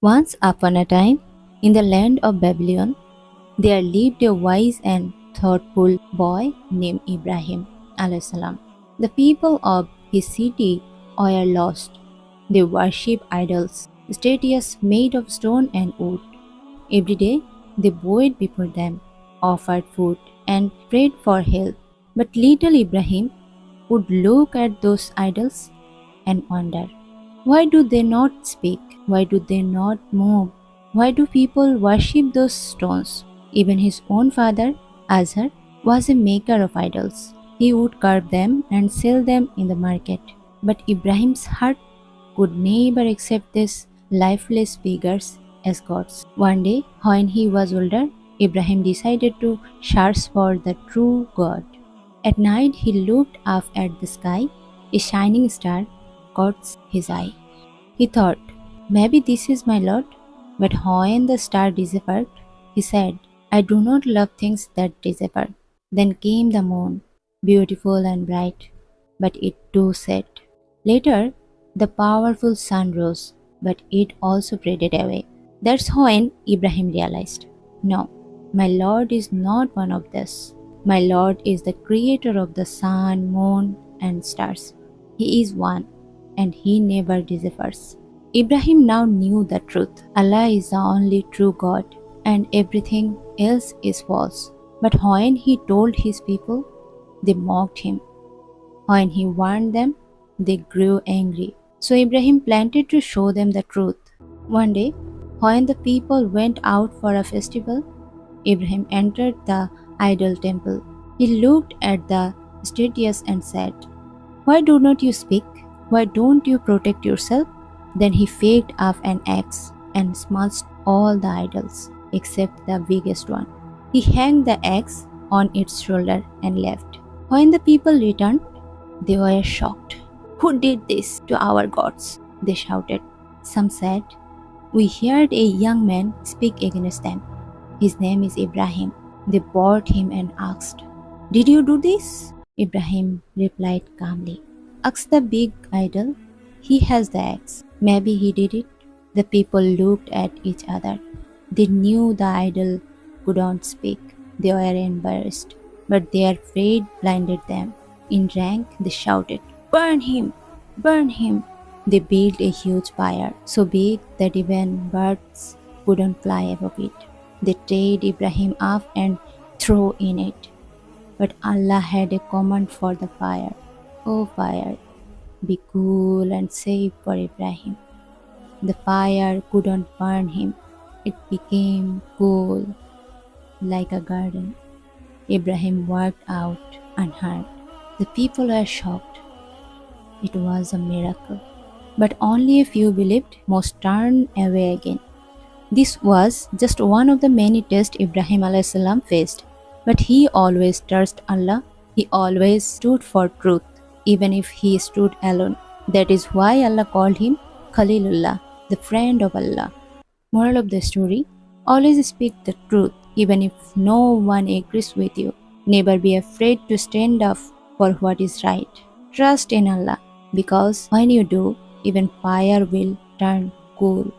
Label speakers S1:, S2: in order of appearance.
S1: Once upon a time, in the land of Babylon, there lived a wise and thoughtful boy named Ibrahim alayhi salam. The people of his city were lost. They worshipped idols, statues made of stone and wood. Every day they bowed before them, offered food, and prayed for help. But little Ibrahim would look at those idols and wonder, why do they not speak? Why do they not move? Why do people worship those stones? Even his own father, Azar, was a maker of idols. He would carve them and sell them in the market. But Ibrahim's heart could never accept these lifeless figures as gods. One day, when he was older, Ibrahim decided to search for the true God. At night, he looked up at the sky. A shining star caught his eye. He thought, maybe this is my Lord. But when the star disappeared, he said, I do not love things that disappear. Then came the moon, beautiful and bright, but it too set. Later, the powerful sun rose, but it also faded away. That's when Ibrahim realized, no, my Lord is not one of this. My Lord is the creator of the sun, moon, and stars. He is one, and he never disappears. Ibrahim now knew the truth. Allah is the only true God, and everything else is false. But when he told his people, they mocked him. When he warned them, they grew angry. So Ibrahim planted to show them the truth. One day, when the people went out for a festival, Ibrahim entered the idol temple. He looked at the statues and said, why do not you speak? Why don't you protect yourself? Then he picked up an axe and smashed all the idols except the biggest one. He hung the axe on its shoulder and left. When the people returned, they were shocked. Who did this to our gods? They shouted. Some said, we heard a young man speak against them. His name is Ibrahim. They brought him and asked, did you do this? Ibrahim replied calmly, ask the big idol. He has the axe. Maybe he did it. The people looked at each other. They knew the idol couldn't speak. They were embarrassed, but their pride blinded them. In rank, they shouted, burn him! Burn him! They built a huge fire, so big that even birds couldn't fly above it. They tied Ibrahim up and threw in it. But Allah had a command for the fire. O fire, be cool and safe for Ibrahim. The fire couldn't burn him. It became cool, like a garden. Ibrahim walked out unhurt. The people were shocked. It was a miracle. But only a few believed, most turned away again. This was just one of the many tests Ibrahim alayhis salam faced. But he always trusted Allah. He always stood for truth, even if he stood alone. That is why Allah called him Khalilullah, the friend of Allah. Moral of the story, always speak the truth, even if no one agrees with you. Never be afraid to stand up for what is right. Trust in Allah, because when you do, even fire will turn cool.